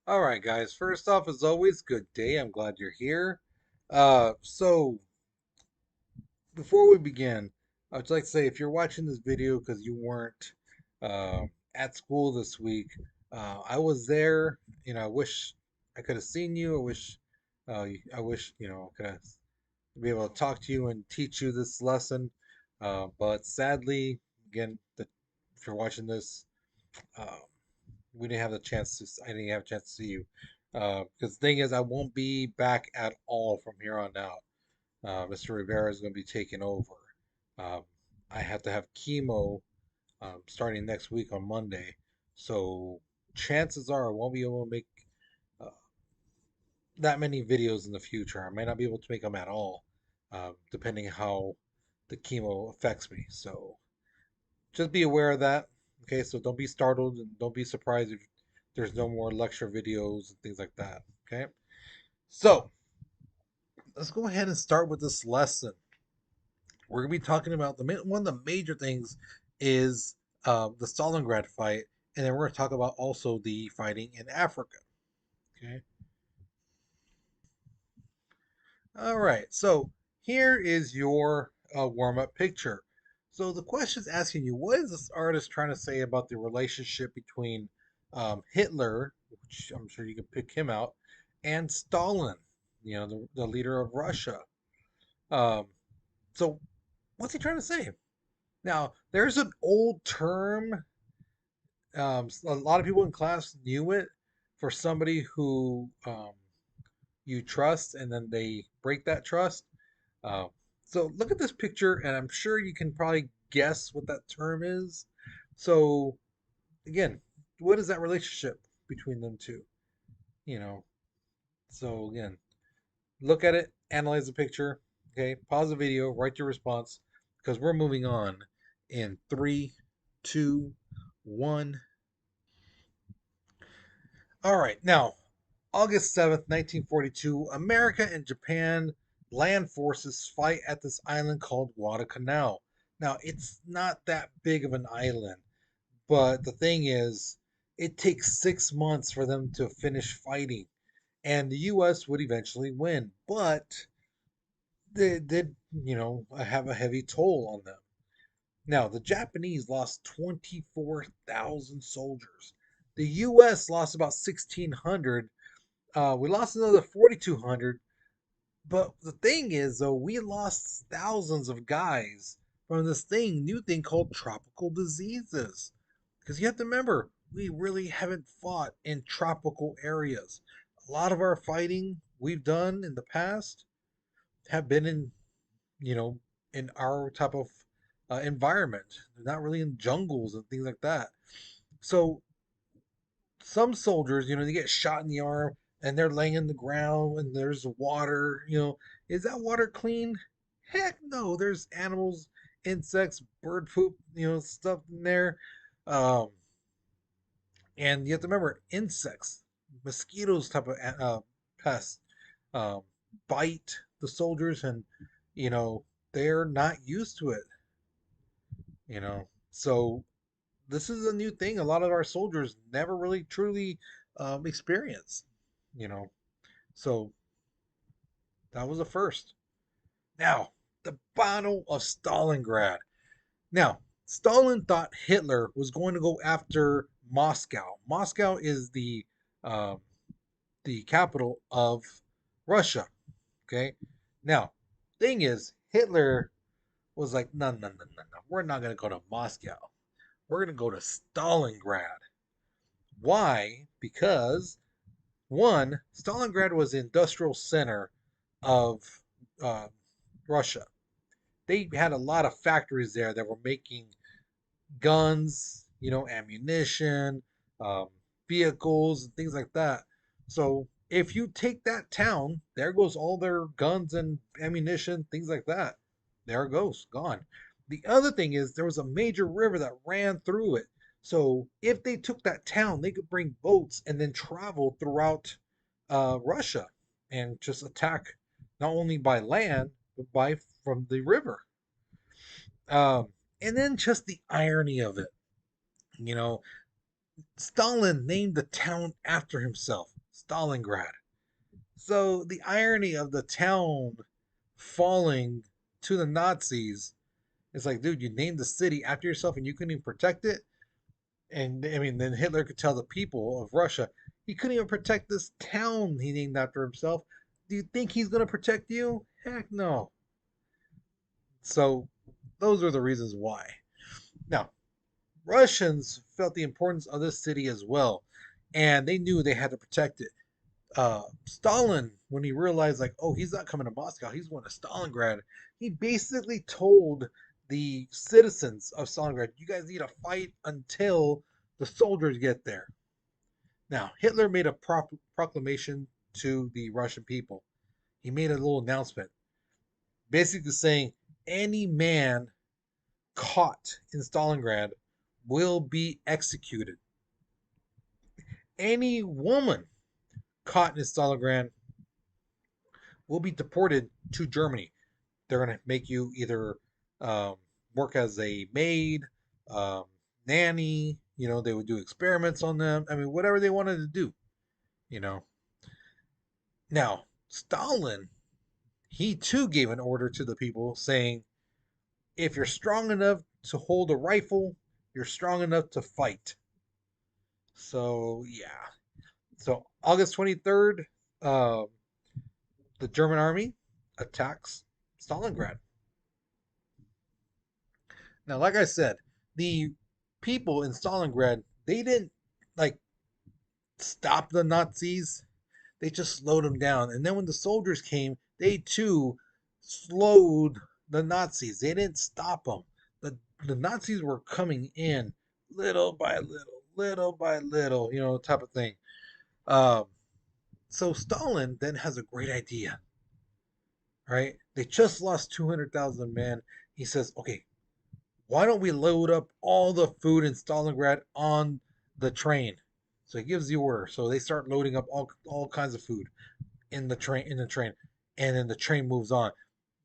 All right, guys. First off, as always, good day. I'm glad you're here. So before we begin, I would like to say if you're watching this video because you weren't uh, at school this week, I was there. I wish I could have seen you. I wish I could have be able to talk to you and teach you this lesson. But sadly, again, if you're watching this, uh, we didn't have the chance to. I didn't have a chance to see you. Because the thing is, I won't be back at all from here on out. Mr. Rivera is going to be taking over. Um, I have to have chemo starting next week on Monday, so chances are I won't be able to make uh, that many videos in the future. I might not be able to make them at all, depending how the chemo affects me. So just be aware of that. Okay, so don't be startled and don't be surprised if there's no more lecture videos and things like that. Okay, so let's go ahead and start with this lesson. We're gonna be talking about one of the major things is the Stalingrad fight, and then we're gonna talk about also the fighting in Africa. Okay. All right. So here is your warm-up picture. So the question is asking you, what is this artist trying to say about the relationship between Hitler, which I'm sure you can pick him out, and Stalin, the leader of Russia. Um, so what's he trying to say? Now, there's an old term. A lot of people in class knew it for somebody who you trust and then they break that trust. Um, so look at this picture, and I'm sure you can probably guess what that term is. So again, what is that relationship between them two? You know. So again, look at it, analyze the picture. Okay, pause the video, write your response, because we're moving on in three, two, one. All right, now August 7th, 1942, America and Japan land forces fight at this island called Guadalcanal. Now, it's not that big of an island, but the thing is, it takes 6 months for them to finish fighting, and the U.S. would eventually win, but they did, have a heavy toll on them. Now, the Japanese lost 24,000 soldiers. The U.S. lost about 1,600. We lost another 4,200. But the thing is, though, we lost thousands of guys from this new thing called tropical diseases. Because you have to remember, we really haven't fought in tropical areas. A lot of our fighting we've done in the past have been you know, in our type of environment. They're not really in jungles and things like that. So some soldiers, they get shot in the arm and they're laying in the ground and there's water. Is that water clean? Heck no. There's animals, insects, bird poop, stuff in there. Um, and you have to remember insects, mosquitoes type of pests um, bite the soldiers, and you know they're not used to it. So this is a new thing. A lot of our soldiers never really truly experienced. You know, so that was a first. Now, the Battle of Stalingrad. Now, Stalin thought Hitler was going to go after Moscow. Moscow is um, the capital of Russia. Okay. Now, thing is, Hitler was like, no, no, no, no, no. We're not going to go to Moscow. We're going to go to Stalingrad. Why? Because one, Stalingrad was the industrial center of uh, Russia. They had a lot of factories there that were making guns, ammunition, um, vehicles, and things like that. So if you take that town, there goes all their guns and ammunition, things like that. There it goes, gone. The other thing is there was a major river that ran through it. So if they took that town, they could bring boats and then travel throughout Russia and just attack not only by land but by from the river. Um, and then just the irony of it. You know, Stalin named the town after himself. Stalingrad. So the irony of the town falling to the Nazis is like, dude, you named the city after yourself and you couldn't even protect it. And I mean, then Hitler could tell the people of Russia he couldn't even protect this town he named after himself. Do you think he's going to protect you? Heck no. So those are the reasons why. Now, Russians felt the importance of this city as well, and they knew they had to protect it. Stalin, when he realized, like, oh, he's not coming to Moscow, he's going to Stalingrad, he basically told the citizens of Stalingrad, you guys need to fight until the soldiers get there. Now, Hitler made a proclamation to the Russian people. He made a little announcement, basically saying any man caught in Stalingrad will be executed. Any woman caught in Stalingrad will be deported to Germany. They're going to make you either um, work as a maid, um, nanny. They would do experiments on them. I mean, whatever they wanted to do. You know. Now, Stalin, he too gave an order to the people saying, if you're strong enough to hold a rifle, you're strong enough to fight. So yeah. So August 23rd, uh, the German army attacks Stalingrad. Now, like I said, the people in Stalingrad, they didn't like stop the Nazis. They just slowed them down. And then when the soldiers came, they too slowed the Nazis. They didn't stop them. The Nazis were coming in little by little by little, type of thing. Um, so Stalin then has a great idea, right? They just lost 200,000 men. He says, okay, why don't we load up all the food in Stalingrad on the train? So he gives the order. So they start loading up all kinds of food in the train, and then the train moves on.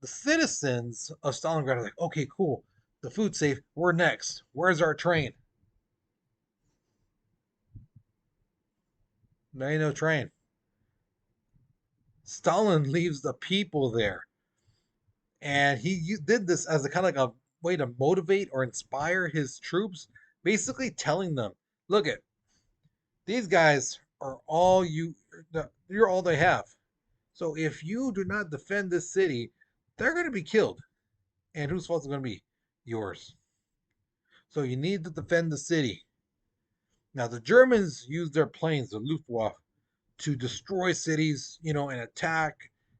The citizens of Stalingrad are like, okay, cool, the food's safe. We're next. Where's our train? There ain't no train. Stalin leaves the people there, and he did this as a kind of like a way to motivate or inspire his troops, basically telling them, look at these guys are all you're all they have. So if you do not defend this city, they're going to be killed. And whose fault is it going to be? Yours. So you need to defend the city. Now the Germans use their planes, the Luftwaffe, to destroy cities, and attack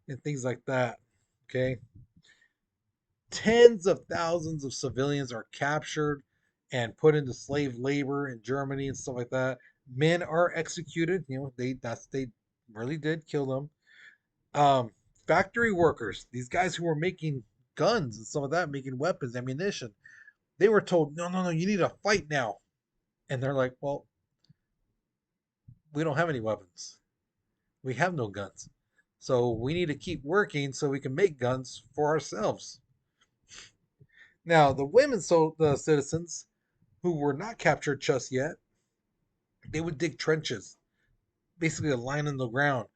and things like that. Okay. Tens of thousands of civilians are captured and put into slave labor in Germany and stuff like that. Men are executed. They really did kill them. Um, Factory workers, these guys who were making guns and some of that, making weapons, ammunition, they were told, no, no, no, you need to fight now. And they're like, well, we don't have any weapons. We have no guns. So we need to keep working so we can make guns for ourselves. Now, the women, so the citizens who were not captured just yet, they would dig trenches, basically a line in the ground.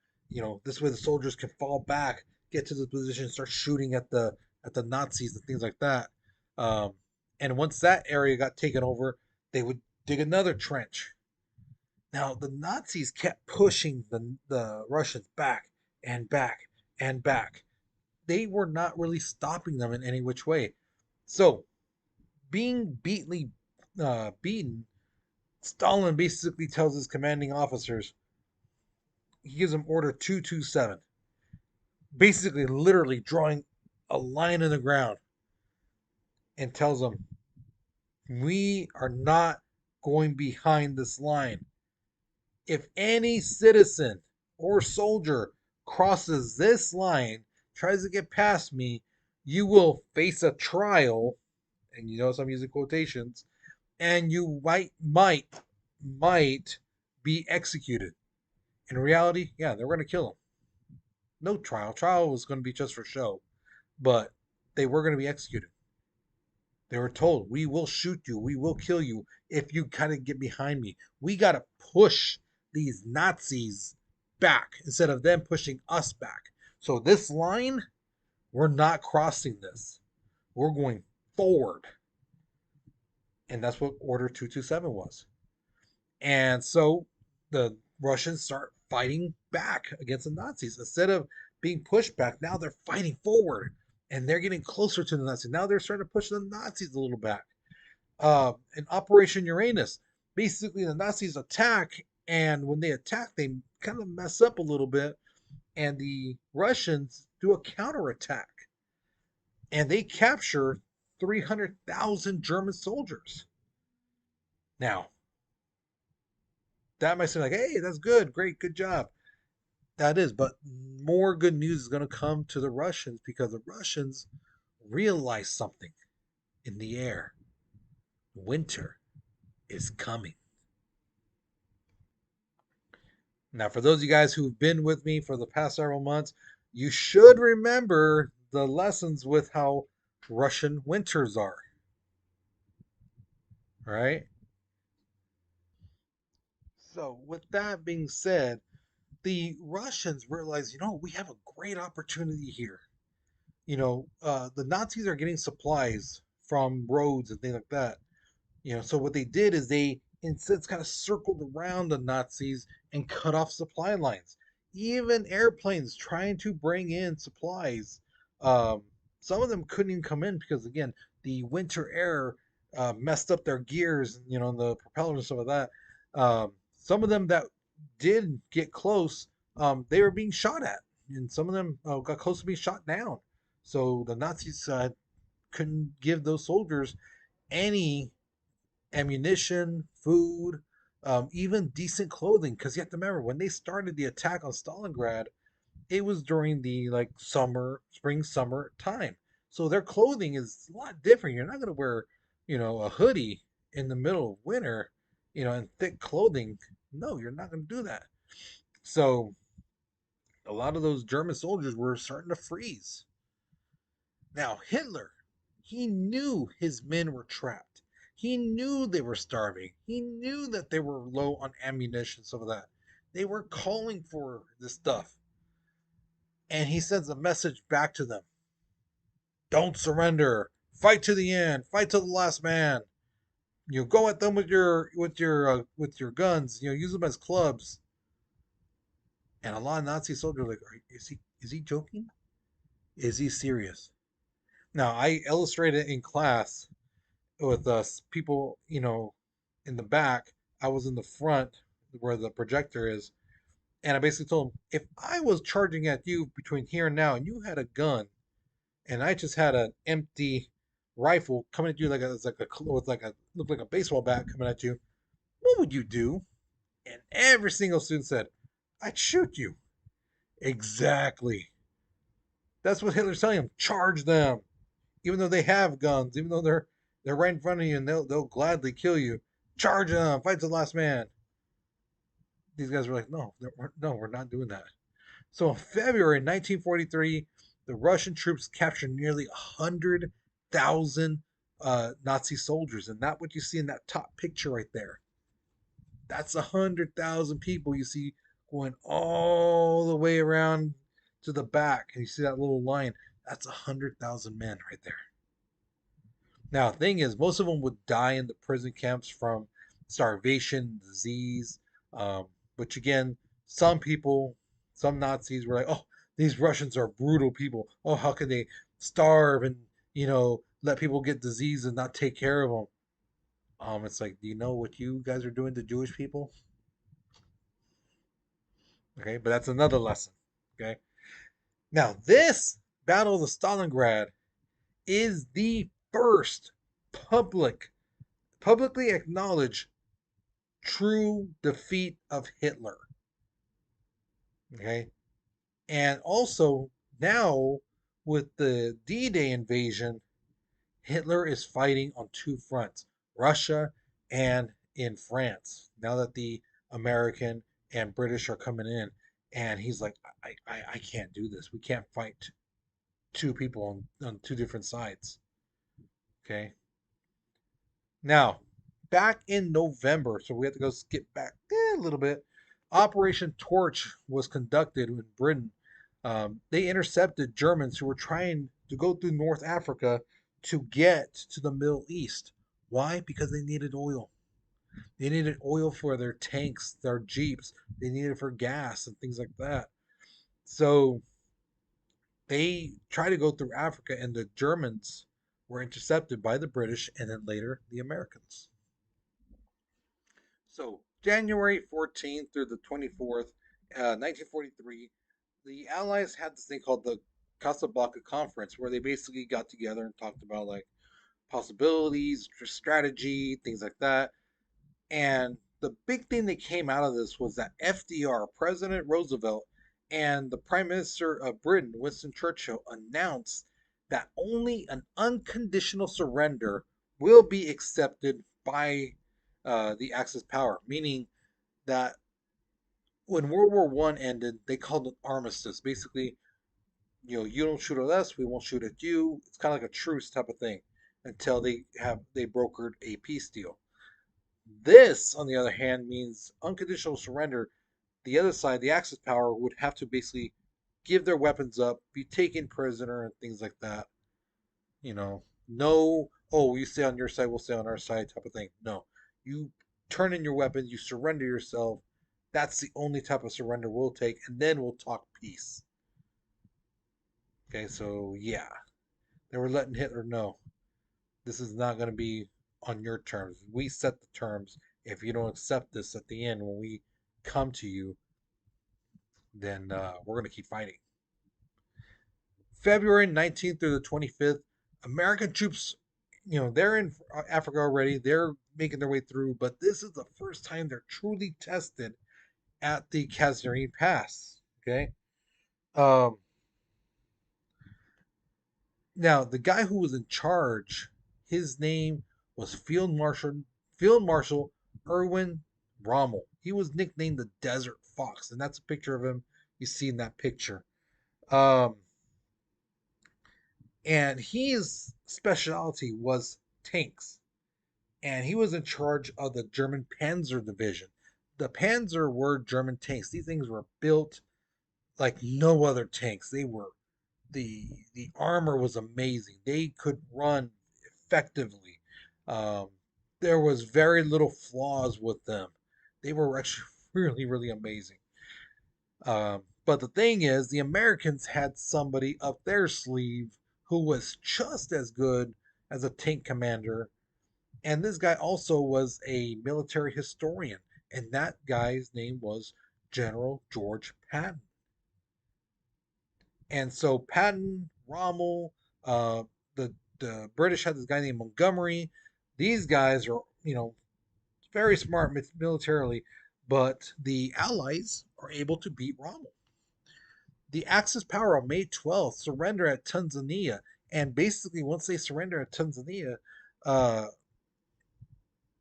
This way the soldiers can fall back, get to the position, start shooting at the Nazis and things like that. Um, and once that area got taken over, they would dig another trench. Now the Nazis kept pushing the Russians back and back and back. They were not really stopping them in any which way. So being beaten, Stalin basically tells his commanding officers, he gives them order 227, basically literally drawing a line in the ground, and tells them, we are not going behind this line. If any citizen or soldier crosses this line, tries to get past me, you will face a trial, and you notice I'm using quotations, and you might be executed. In reality, yeah, they're going to kill him. No trial. Trial was going to be just for show, but they were going to be executed. They were told, we will shoot you, we will kill you if you kind of get behind me. We got to push these Nazis back instead of them pushing us back. So this line, we're not crossing this. We're going forward. And that's what Order 227 was. And so the Russians start fighting back against the Nazis. Instead of being pushed back, now they're fighting forward and they're getting closer to the Nazis. Now they're starting to push the Nazis a little back. In Operation Uranus, basically the Nazis attack, and when they attack, they kind of mess up a little bit, and the Russians do a counterattack, and they capture 300,000 German soldiers. Now, that might seem like, hey, that's good, great, good job. That is, but more good news is going to come to the Russians because the Russians realize something in the air. Winter is coming. Now, for those of you guys who've been with me for the past several months, you should remember the lessons with how Russian winters are. All right. So, with that being said, the Russians realize, we have a great opportunity here. The Nazis are getting supplies from roads and things like that. So what they did is they instead kind of circled around the Nazis and cut off supply lines. Even airplanes trying to bring in supplies, um, some of them couldn't even come in because again the winter air messed up their gears, the propellers and stuff like that. Some of them that did get close, they were being shot at, and some of them got close to being shot down. So the Nazis couldn't give those soldiers any ammunition, food, even decent clothing. Because you have to remember, when they started the attack on Stalingrad, it was during the spring, summer time. So their clothing is a lot different. You're not going to wear, a hoodie in the middle of winter, and thick clothing. No, you're not going to do that. So a lot of those German soldiers were starting to freeze. Now, Hitler, he knew his men were trapped. He knew they were starving. He knew that they were low on ammunition, some of that. They were calling for this stuff. And he sends a message back to them. Don't surrender. Fight to the end. Fight to the last man. Go at them with your guns. Use them as clubs. And a lot of Nazi soldiers are like, is he joking? Is he serious? Now I illustrated in class with people, in the back. I was in the front where the projector is, and I basically told them, if I was charging at you between here and now, and you had a gun, and I just had an empty rifle coming at you looked like a baseball bat coming at you, what would you do? And every single student said, I'd shoot you. Exactly. That's what Hitler's telling them. Charge them, even though they have guns, even though they're right in front of you and they'll gladly kill you. Charge them, fight to the last man. These guys were like, no, we're not doing that. So in February 1943, the Russian troops captured nearly 100,000 Nazi soldiers, and that's what you see in that top picture right there. That's 100,000 people you see going all the way around to the back, and you see that little line. That's 100,000 men right there. Now, the thing is, most of them would die in the prison camps from starvation, disease. Which again, some people, some Nazis were like, "Oh, these Russians are brutal people. Oh, how can they starve and let people get disease and not take care of them?" It's like, do you know what you guys are doing to Jewish people? Okay, but that's another lesson. Okay, now this Battle of the Stalingrad is the first publicly acknowledged true defeat of Hitler. Okay. And also now with the D-Day invasion, Hitler is fighting on two fronts, Russia and in France. Now that the American and British are coming in, and he's like, I can't do this. We can't fight two people on two different sides. Okay. Now, back in November, so we have to go skip back a little bit. Operation Torch was conducted in Britain. They intercepted Germans who were trying to go through North Africa to get to the Middle East. Why? Because they needed oil. They needed oil for their tanks, their jeeps. They needed it for gas and things like that. So they tried to go through Africa, and the Germans were intercepted by the British and then later the Americans. So January 14th through the 24th, 1943, the Allies had this thing called the Casablanca Conference, where they basically got together and talked about like possibilities, strategy, things like that. And the big thing that came out of this was that FDR, President Roosevelt, and the Prime Minister of Britain, Winston Churchill, announced that only an unconditional surrender will be accepted by the Axis power, meaning that when World War One ended, they called it armistice. Basically, you don't shoot at us, we won't shoot at you. It's kind of like a truce type of thing until they brokered a peace deal. This, on the other hand, means unconditional surrender. The other side, the Axis power, would have to basically give their weapons up, be taken prisoner, and things like that. No, oh, you stay on your side, we'll stay on our side type of thing. No, you turn in your weapons, you surrender yourself. That's the only type of surrender we'll take, and then we'll talk peace. Okay, so yeah, they were letting Hitler know this is not going to be on your terms. We set the terms. If you don't accept this at the end, when we come to you, then we're going to keep fighting. February 19th through the 25th, American troops, they're in Africa already. They're making their way through, but this is the first time they're truly tested at the Kasserine Pass. Okay. Um, Now, the guy who was in charge, his name was Field Marshal Erwin Rommel. He was nicknamed the Desert Fox, and that's a picture of him you see in that picture. Um, and his specialty was tanks, and he was in charge of the German Panzer Division. The Panzer were German tanks. These things were built like no other tanks. The armor was amazing. They could run effectively. Um, there was very little flaws with them. They were actually really, really amazing. But the thing is, the Americans had somebody up their sleeve who was just as good as a tank commander. And this guy also was a military historian. And that guy's name was General George Patton. And so Patton, Rommel, the British had this guy named Montgomery. These guys are very smart militarily, but the Allies are able to beat Rommel. The Axis power on May 12th surrender at Tanzania, and basically once they surrender at Tanzania, uh,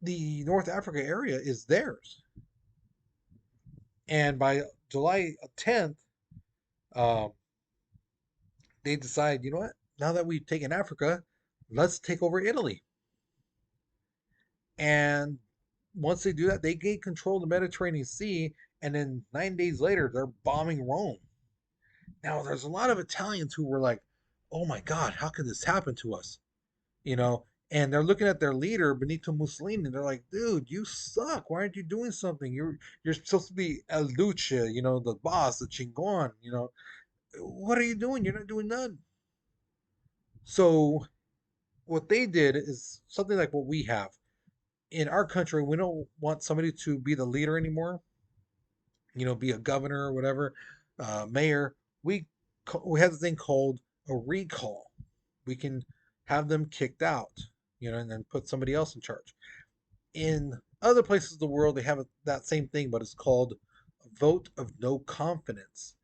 the North Africa area is theirs. And by July 10th, um, they decide, you know what? Now that we've taken Africa, let's take over Italy. And once they do that, they gain control of the Mediterranean Sea. And then 9 days later, they're bombing Rome. Now, there's a lot of Italians who were like, oh my God, how could this happen to us? You know, and they're looking at their leader, Benito Mussolini, and they're like, dude, you suck. Why aren't you doing something? You're supposed to be El Duce, the boss, the chingon, What are you doing? You're not doing none. So what they did is something like what we have in our country. We don't want somebody to be the leader anymore. Be a governor or whatever, mayor. We have a thing called a recall. We can have them kicked out, and then put somebody else in charge. In other places of the world, they have that same thing, but it's called a vote of no confidence,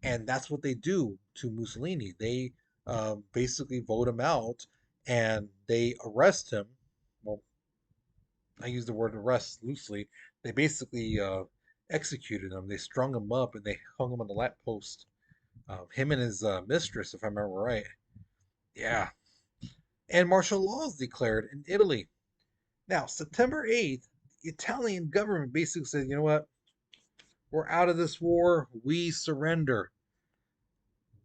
and that's what they do to Mussolini. They basically vote him out, and they arrest him. Well, I use the word arrest loosely. They basically executed him. They strung him up and they hung him on the lamp post. Him and his mistress, if I remember right. Yeah. And martial law is declared in Italy. Now, September 8th, the Italian government basically said, you know what? We're out of this war. We surrender.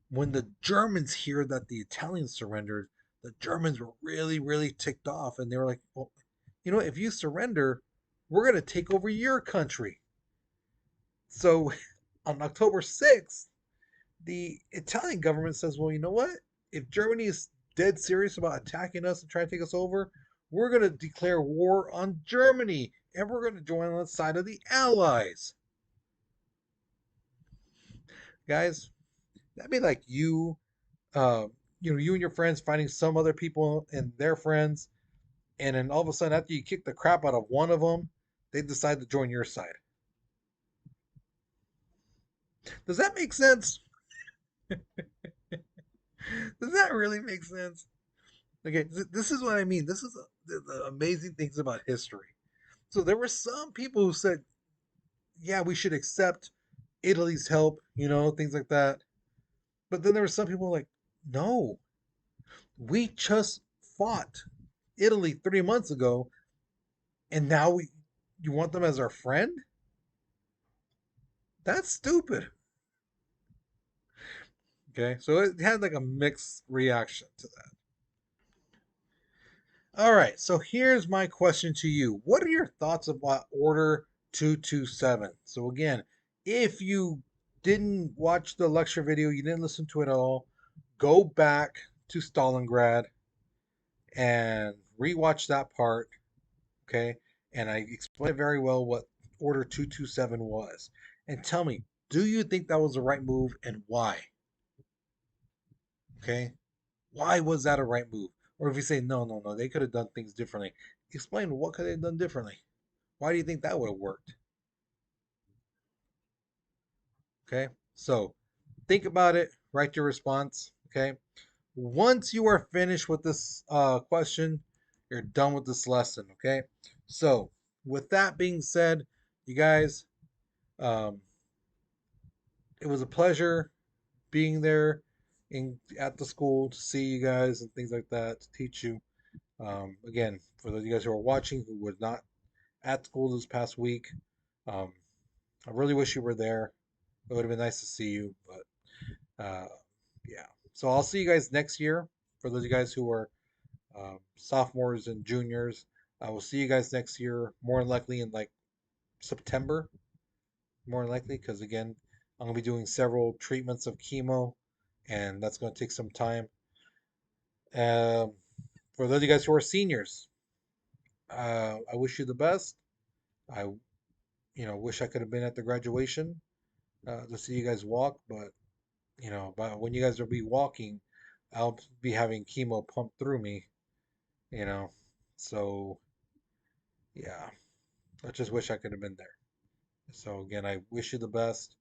When the Germans hear that the Italians surrendered, the Germans were really, really ticked off. And they were like, well, you know, if you surrender, we're going to take over your country. So on October 6th, the Italian government says, well, you know what? If Germany is dead serious about attacking us and trying to take us over, we're going to declare war on Germany and we're going to join on the side of the Allies. Guys, that'd be like uh, you and your friends finding some other people and their friends, and then all of a sudden, after you kick the crap out of one of them, they decide to join your side. Does that make sense? Does that really make sense? Okay, this is what I mean. This is the amazing things about history. So there were some people who said, "Yeah, we should accept Italy's help," things like that. But then there were some people like, "No, we just fought Italy 3 months ago, and now you want them as our friend? That's stupid." Okay, so it had like a mixed reaction to that. All right, so here's my question to you. What are your thoughts about Order 227? So, again, if you didn't watch the lecture video, you didn't listen to it at all, go back to Stalingrad and rewatch that part, okay? And I explained very well what Order 227 was. And tell me, do you think that was the right move and why? Okay? Why was that a right move? Or if you say, no, no, no, they could have done things differently, explain what could they have done differently. Why do you think that would have worked? Okay, so think about it, write your response. Okay, once you are finished with this question, you're done with this lesson. Okay, so with that being said, you guys, um, it was a pleasure being there at the school to see you guys and things like that, to teach you. Again, for those of you guys who are watching who was not at school this past week, um, I really wish you were there. It would have been nice to see you, but yeah. So I'll see you guys next year. For those of you guys who are sophomores and juniors, I will see you guys next year, more than likely in like September, more than likely, because again, I'm gonna be doing several treatments of chemo, and that's gonna take some time. Um, for those of you guys who are seniors, I wish you the best. I, wish I could have been at the graduation to see you guys walk, but when you guys will be walking, I'll be having chemo pumped through me, you know. So, yeah, I just wish I could have been there. So, again, I wish you the best,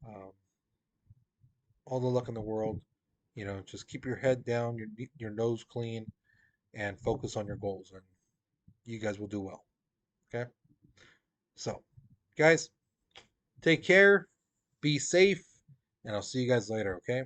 um, all the luck in the world. Just keep your head down, your nose clean, and focus on your goals, and you guys will do well. Okay? So, guys, take care, be safe, and I'll see you guys later, okay?